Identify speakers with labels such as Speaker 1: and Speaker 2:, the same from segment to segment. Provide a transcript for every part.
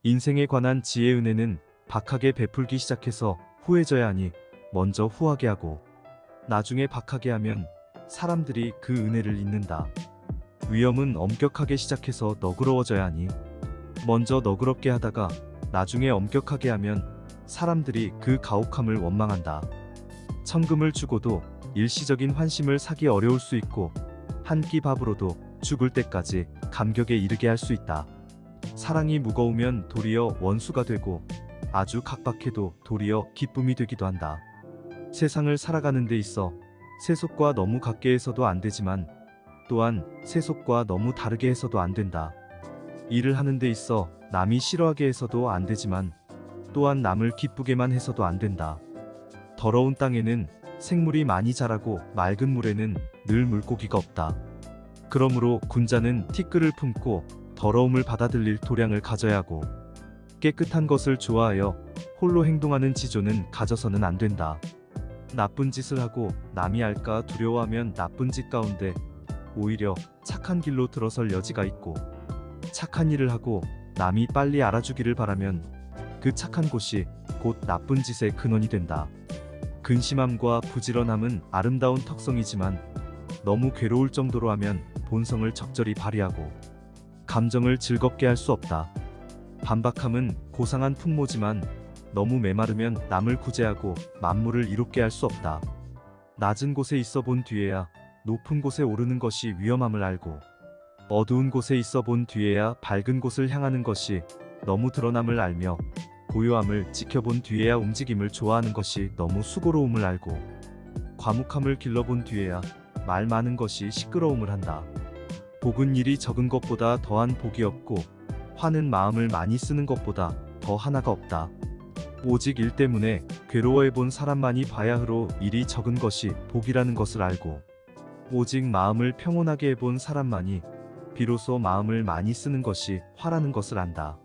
Speaker 1: 인생에 관한 지혜 은혜는 박하게 베풀기 시작해서 후해져야 하니 먼저 후하게 하고 나중에 박하게 하면 사람들이 그 은혜를 잊는다. 위험은 엄격하게 시작해서 너그러워져야 하니 먼저 너그럽게 하다가 나중에 엄격하게 하면 사람들이 그 가혹함을 원망한다. 천금을 주고도 일시적인 환심을 사기 어려울 수 있고 한 끼 밥으로도 죽을 때까지 감격에 이르게 할 수 있다. 사랑이 무거우면 도리어 원수가 되고 아주 각박해도 도리어 기쁨이 되기도 한다. 세상을 살아가는 데 있어 세속과 너무 같게 해서도 안 되지만 또한 세속과 너무 다르게 해서도 안 된다. 일을 하는 데 있어 남이 싫어하게 해서도 안 되지만 또한 남을 기쁘게만 해서도 안 된다. 더러운 땅에는 생물이 많이 자라고 맑은 물에는 늘 물고기가 없다. 그러므로 군자는 티끌을 품고 더러움을 받아들일 도량을 가져야 하고 깨끗한 것을 좋아하여 홀로 행동하는 지조는 가져서는 안 된다. 나쁜 짓을 하고 남이 알까 두려워하면 나쁜 짓 가운데 오히려 착한 길로 들어설 여지가 있고 착한 일을 하고 남이 빨리 알아주기를 바라면 그 착한 곳이 곧 나쁜 짓의 근원이 된다. 근심함과 부지런함은 아름다운 턱성이지만 너무 괴로울 정도로 하면 본성을 적절히 발휘하고 감정을 즐겁게 할 수 없다. 반박함은 고상한 풍모지만 너무 메마르면 남을 구제하고 만물을 이롭게 할 수 없다. 낮은 곳에 있어 본 뒤에야 높은 곳에 오르는 것이 위험함을 알고 어두운 곳에 있어 본 뒤에야 밝은 곳을 향하는 것이 너무 드러남을 알며 고요함을 지켜본 뒤에야 움직임을 좋아하는 것이 너무 수고로움을 알고 과묵함을 길러본 뒤에야 말 많은 것이 시끄러움을 한다. 복은 일이 적은 것보다 더한 복이 없고 화는 마음을 많이 쓰는 것보다 더 하나가 없다. 오직 일 때문에 괴로워해본 사람만이 봐야 하로 일이 적은 것이 복이라는 것을 알고 오직 마음을 평온하게 해본 사람만이 비로소 마음을 많이 쓰는 것이 화라는 것을 안다.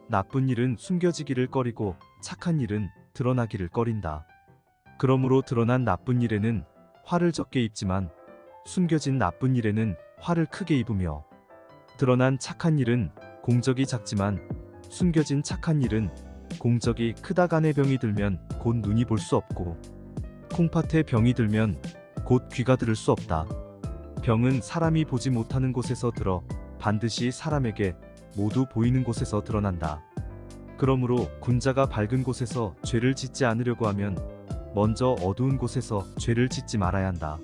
Speaker 1: 나쁜 일은 숨겨지기를 꺼리고 착한 일은 드러나기를 꺼린다. 그러므로 드러난 나쁜 일에는 화를 적게 입지만 숨겨진 나쁜 일에는 화를 크게 입으며 드러난 착한 일은 공적이 작지만 숨겨진 착한 일은 공적이 크다. 간에 병이 들면 곧 눈이 볼 수 없고 콩팥에 병이 들면 곧 귀가 들을 수 없다. 병은 사람이 보지 못하는 곳에서 들어 반드시 사람에게 모두 보이는 곳에서 드러난다. 그러므로 군자가 밝은 곳에서 죄를 짓지 않으려고 하면 먼저 어두운 곳에서 죄를 짓지 말아야 한다.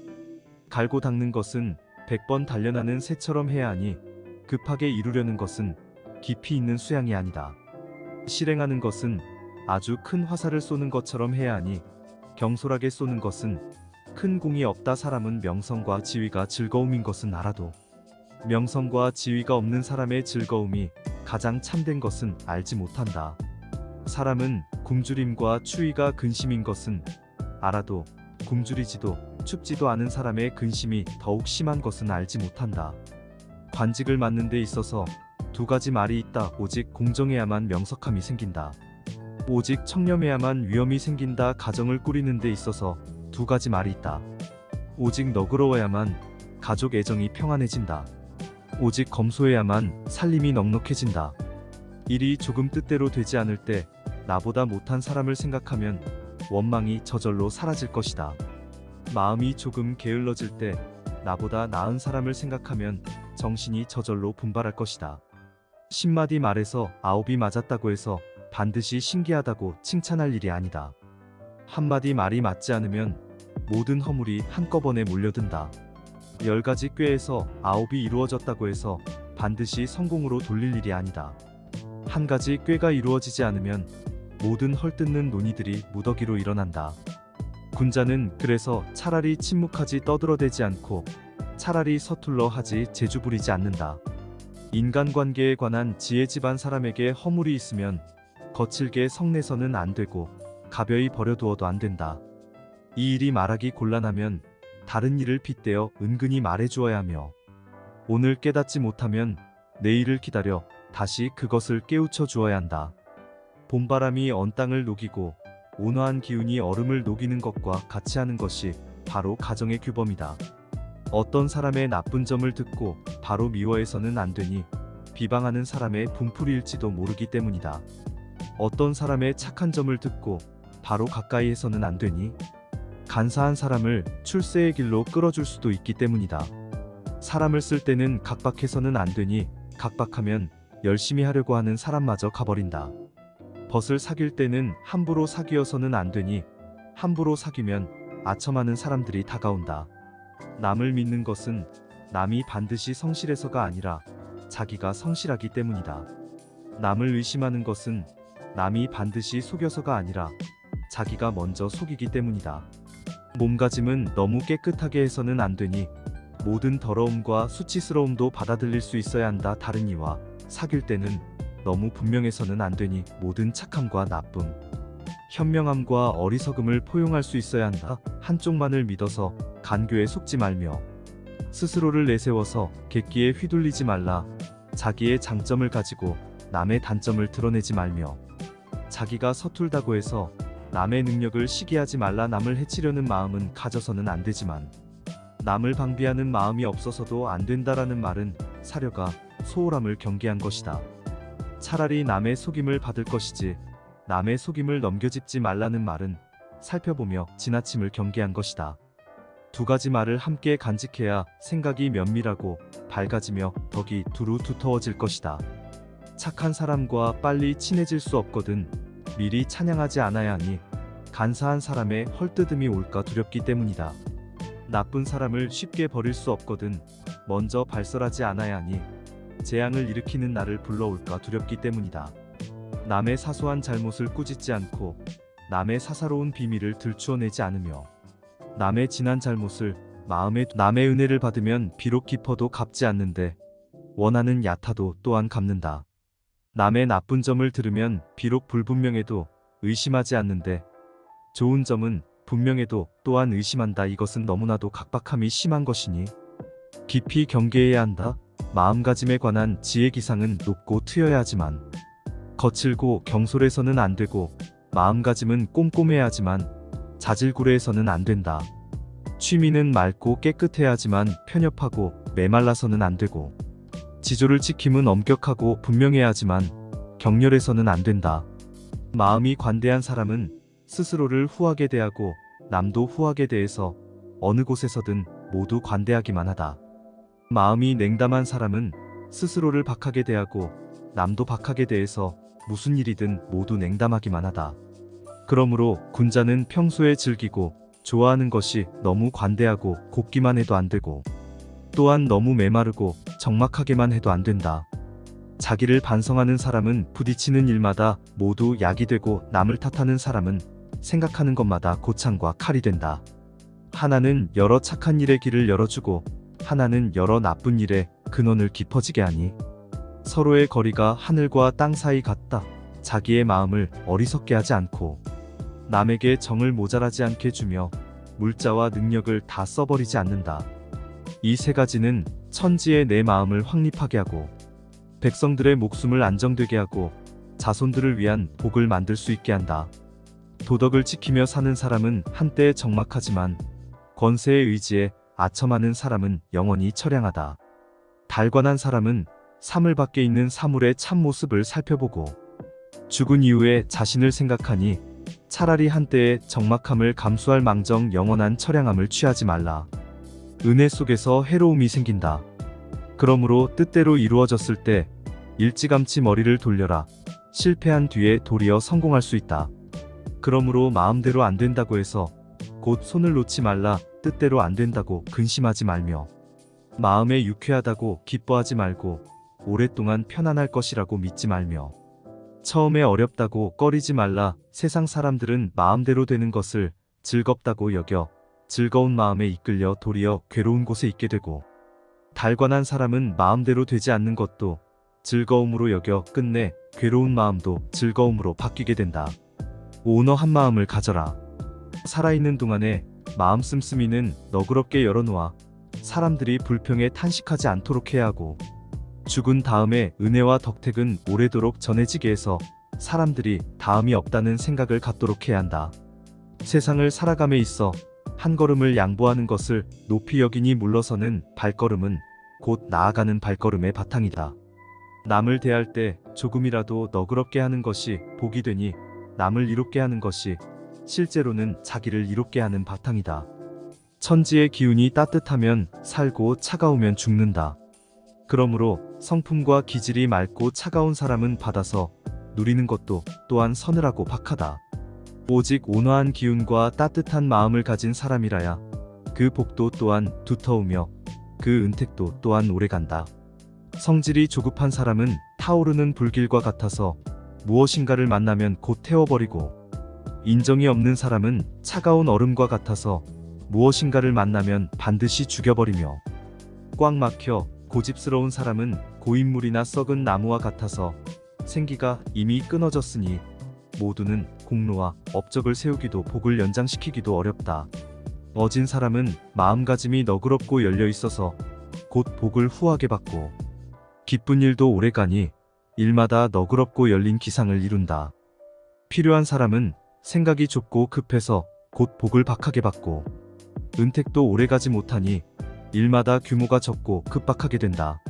Speaker 1: 갈고 닦는 것은 100번 단련하는 새처럼 해야 하니 급하게 이루려는 것은 깊이 있는 수양이 아니다. 실행하는 것은 아주 큰 화살을 쏘는 것처럼 해야 하니 경솔하게 쏘는 것은 큰 공이 없다. 사람은 명성과 지위가 즐거움인 것은 알아도 명성과 지위가 없는 사람의 즐거움이 가장 참된 것은 알지 못한다. 사람은 굶주림과 추위가 근심인 것은 알아도 굶주리지도 춥지도 않은 사람의 근심이 더욱 심한 것은 알지 못한다. 관직을 맡는 데 있어서 두 가지 말이 있다. 오직 공정해야만 명석함이 생긴다. 오직 청렴해야만 위엄이 생긴다. 가정을 꾸리는 데 있어서 두 가지 말이 있다. 오직 너그러워야만 가족 애정이 평안해진다. 오직 검소해야만 살림이 넉넉해진다. 일이 조금 뜻대로 되지 않을 때 나보다 못한 사람을 생각하면 원망이 저절로 사라질 것이다. 마음이 조금 게을러질 때 나보다 나은 사람을 생각하면 정신이 저절로 분발할 것이다. 10마디 말에서 9이 맞았다고 해서 반드시 신기하다고 칭찬할 일이 아니다. 한마디 말이 맞지 않으면 모든 허물이 한꺼번에 몰려든다. 10가지 꾀에서 9이 이루어졌다고 해서 반드시 성공으로 돌릴 일이 아니다. 한 가지 꾀가 이루어지지 않으면 모든 헐뜯는 논의들이 무더기로 일어난다. 군자는 그래서 차라리 침묵하지 떠들어대지 않고 차라리 서툴러 하지 재주 부리지 않는다. 인간관계에 관한 지혜 집안 사람에게 허물이 있으면 거칠게 성내서는 안 되고 가벼이 버려두어도 안 된다. 이 일이 말하기 곤란하면 다른 일을 빗대어 은근히 말해주어야 하며 오늘 깨닫지 못하면 내일을 기다려 다시 그것을 깨우쳐 주어야 한다. 봄바람이 언 땅을 녹이고 온화한 기운이 얼음을 녹이는 것과 같이 하는 것이 바로 가정의 규범이다. 어떤 사람의 나쁜 점을 듣고 바로 미워해서는 안 되니 비방하는 사람의 분풀이일지도 모르기 때문이다. 어떤 사람의 착한 점을 듣고 바로 가까이 해서는 안 되니 간사한 사람을 출세의 길로 끌어줄 수도 있기 때문이다. 사람을 쓸 때는 각박해서는 안 되니 각박하면 열심히 하려고 하는 사람마저 가버린다. 벗을 사귈 때는 함부로 사귀어서는 안 되니 함부로 사귀면 아첨하는 사람들이 다가온다. 남을 믿는 것은 남이 반드시 성실해서가 아니라 자기가 성실하기 때문이다. 남을 의심하는 것은 남이 반드시 속여서가 아니라 자기가 먼저 속이기 때문이다. 몸가짐은 너무 깨끗하게 해서는 안 되니 모든 더러움과 수치스러움도 받아들일 수 있어야 한다. 다른 이와 사귈 때는 너무 분명해서는 안 되니 모든 착함과 나쁨, 현명함과 어리석음을 포용할 수 있어야 한다. 한쪽만을 믿어서 간교에 속지 말며 스스로를 내세워서 객기에 휘둘리지 말라. 자기의 장점을 가지고 남의 단점을 드러내지 말며 자기가 서툴다고 해서 남의 능력을 시기하지 말라. 남을 해치려는 마음은 가져서는 안 되지만 남을 방비하는 마음이 없어서도 안 된다라는 말은 사려가 소홀함을 경계한 것이다. 차라리 남의 속임을 받을 것이지 남의 속임을 넘겨짚지 말라는 말은 살펴보며 지나침을 경계한 것이다. 두 가지 말을 함께 간직해야 생각이 면밀하고 밝아지며 덕이 두루 두터워질 것이다. 착한 사람과 빨리 친해질 수 없거든 미리 찬양하지 않아야 하니 간사한 사람의 헐뜯음이 올까 두렵기 때문이다. 나쁜 사람을 쉽게 버릴 수 없거든 먼저 발설하지 않아야 하니 재앙을 일으키는 나를 불러올까 두렵기 때문이다. 남의 사소한 잘못을 꾸짖지 않고 남의 사사로운 비밀을 들추어내지 않으며 남의 지난 잘못을 마음에 남의 은혜를 받으면 비록 깊어도 갚지 않는데 원하는 야타도 또한 갚는다. 남의 나쁜 점을 들으면 비록 불분명해도 의심하지 않는데 좋은 점은 분명해도 또한 의심한다. 이것은 너무나도 각박함이 심한 것이니 깊이 경계해야 한다. 마음가짐에 관한 지혜기상은 높고 트여야 하지만 거칠고 경솔해서는 안 되고 마음가짐은 꼼꼼해야 하지만 자질구레해서는 안 된다. 취미는 맑고 깨끗해야 하지만 편협하고 메말라서는 안 되고 지조를 지킴은 엄격하고 분명해야 하지만 격렬해서는 안 된다. 마음이 관대한 사람은 스스로를 후하게 대하고 남도 후하게 대해서 어느 곳에서든 모두 관대하기만 하다. 마음이 냉담한 사람은 스스로를 박하게 대하고 남도 박하게 대해서 무슨 일이든 모두 냉담하기만 하다. 그러므로 군자는 평소에 즐기고 좋아하는 것이 너무 관대하고 곱기만 해도 안 되고 또한 너무 메마르고 적막하게만 해도 안 된다. 자기를 반성하는 사람은 부딪히는 일마다 모두 약이 되고 남을 탓하는 사람은 생각하는 것마다 고창과 칼이 된다. 하나는 여러 착한 일의 길을 열어주고 하나는 여러 나쁜 일의 근원을 깊어지게 하니 서로의 거리가 하늘과 땅 사이 같다. 자기의 마음을 어리석게 하지 않고 남에게 정을 모자라지 않게 주며 물자와 능력을 다 써버리지 않는다. 이 세 가지는 천지의 내 마음을 확립하게 하고 백성들의 목숨을 안정되게 하고 자손들을 위한 복을 만들 수 있게 한다. 도덕을 지키며 사는 사람은 한때 적막하지만 권세의 의지에 아첨하는 사람은 영원히 처량하다. 달관한 사람은 사물 밖에 있는 사물의 참모습을 살펴보고 죽은 이후에 자신을 생각하니 차라리 한때의 적막함을 감수할 망정 영원한 처량함을 취하지 말라. 은혜 속에서 해로움이 생긴다. 그러므로 뜻대로 이루어졌을 때 일찌감치 머리를 돌려라. 실패한 뒤에 도리어 성공할 수 있다. 그러므로 마음대로 안 된다고 해서 곧 손을 놓지 말라. 뜻대로 안 된다고 근심하지 말며 마음에 유쾌하다고 기뻐하지 말고 오랫동안 편안할 것이라고 믿지 말며 처음에 어렵다고 꺼리지 말라. 세상 사람들은 마음대로 되는 것을 즐겁다고 여겨 즐거운 마음에 이끌려 도리어 괴로운 곳에 있게 되고 달관한 사람은 마음대로 되지 않는 것도 즐거움으로 여겨 끝내 괴로운 마음도 즐거움으로 바뀌게 된다. 오너 한 마음을 가져라. 살아있는 동안에 마음 씀씀이는 너그럽게 열어놓아 사람들이 불평에 탄식하지 않도록 해야 하고 죽은 다음에 은혜와 덕택은 오래도록 전해지게 해서 사람들이 다음이 없다는 생각을 갖도록 해야 한다. 세상을 살아감에 있어 한 걸음을 양보하는 것을 높이 여기니 물러서는 발걸음은 곧 나아가는 발걸음의 바탕이다. 남을 대할 때 조금이라도 너그럽게 하는 것이 복이 되니 남을 이롭게 하는 것이 실제로는 자기를 이롭게 하는 바탕이다. 천지의 기운이 따뜻하면 살고 차가우면 죽는다. 그러므로 성품과 기질이 맑고 차가운 사람은 받아서 누리는 것도 또한 서늘하고 박하다. 오직 온화한 기운과 따뜻한 마음을 가진 사람이라야 그 복도 또한 두터우며 그 은택도 또한 오래간다. 성질이 조급한 사람은 타오르는 불길과 같아서 무엇인가를 만나면 곧 태워버리고, 인정이 없는 사람은 차가운 얼음과 같아서 무엇인가를 만나면 반드시 죽여버리며, 꽉 막혀 고집스러운 사람은 고인물이나 썩은 나무와 같아서 생기가 이미 끊어졌으니 모두는 공로와 업적을 세우기도 복을 연장시키기도 어렵다. 어진 사람은 마음가짐이 너그럽고 열려있어서 곧 복을 후하게 받고, 기쁜 일도 오래가니 일마다 너그럽고 열린 기상을 이룬다. 필요한 사람은 생각이 좁고 급해서 곧 복을 박하게 받고, 은택도 오래가지 못하니 일마다 규모가 적고 급박하게 된다.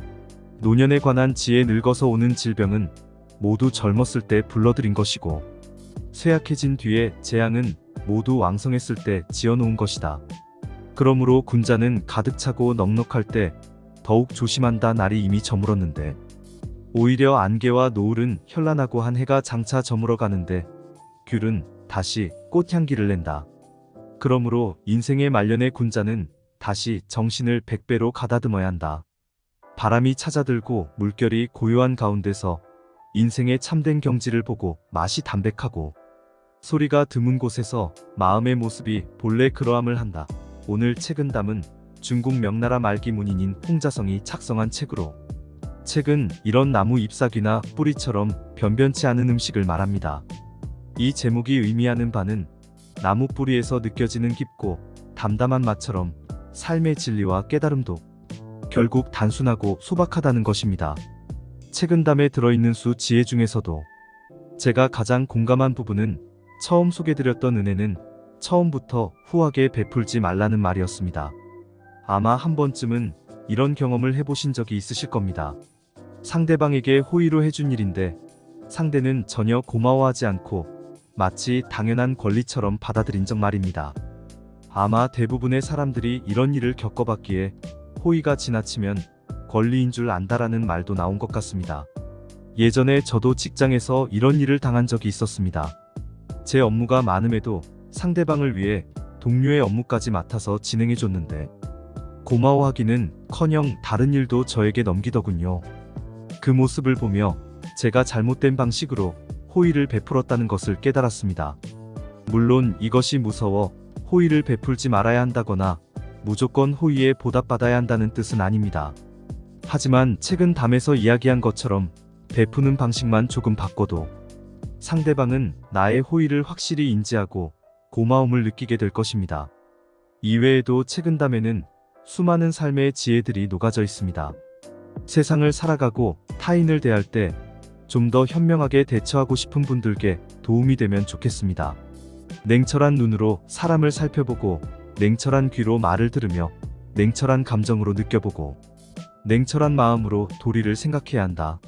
Speaker 1: 노년에 관한 지에 늙어서 오는 질병은 모두 젊었을 때 불러들인 것이고, 쇠약해진 뒤에 재앙은 모두 왕성했을 때 지어놓은 것이다. 그러므로 군자는 가득 차고 넉넉할 때 더욱 조심한다. 날이 이미 저물었는데 오히려 안개와 노을은 현란하고 한 해가 장차 저물어 가는데 귤은 다시 꽃향기를 낸다. 그러므로 인생의 말년의 군자는 다시 정신을 100배로 가다듬어야 한다. 바람이 찾아들고 물결이 고요한 가운데서 인생의 참된 경지를 보고 맛이 담백하고 소리가 드문 곳에서 마음의 모습이 본래 그러함을 한다. 오늘 책은 담은 중국 명나라 말기 문인인 홍자성이 작성한 책으로, 책은 이런 나무 잎사귀나 뿌리처럼 변변치 않은 음식을 말합니다. 이 제목이 의미하는 바는 나무 뿌리에서 느껴지는 깊고 담담한 맛처럼 삶의 진리와 깨달음도 결국 단순하고 소박하다는 것입니다. 책은 담에 들어있는 수 지혜 중에서도 제가 가장 공감한 부분은 처음 소개드렸던 은혜는 처음부터 후하게 베풀지 말라는 말이었습니다. 아마 한 번쯤은 이런 경험을 해보신 적이 있으실 겁니다. 상대방에게 호의로 해준 일인데 상대는 전혀 고마워하지 않고 마치 당연한 권리처럼 받아들인 적 말입니다. 아마 대부분의 사람들이 이런 일을 겪어봤기에 호의가 지나치면 권리인 줄 안다라는 말도 나온 것 같습니다. 예전에 저도 직장에서 이런 일을 당한 적이 있었습니다. 제 업무가 많음에도 상대방을 위해 동료의 업무까지 맡아서 진행해줬는데 고마워하기는 커녕 다른 일도 저에게 넘기더군요. 그 모습을 보며 제가 잘못된 방식으로 호의를 베풀었다는 것을 깨달았습니다. 물론 이것이 무서워 호의를 베풀지 말아야 한다거나 무조건 호의에 보답받아야 한다는 뜻은 아닙니다. 하지만 책은 담에서 이야기한 것처럼 베푸는 방식만 조금 바꿔도 상대방은 나의 호의를 확실히 인지하고 고마움을 느끼게 될 것입니다. 이외에도 책은 담에는 수많은 삶의 지혜들이 녹아져 있습니다. 세상을 살아가고 타인을 대할 때 좀 더 현명하게 대처하고 싶은 분들께 도움이 되면 좋겠습니다. 냉철한 눈으로 사람을 살펴보고, 냉철한 귀로 말을 들으며, 냉철한 감정으로 느껴보고, 냉철한 마음으로 도리를 생각해야 한다.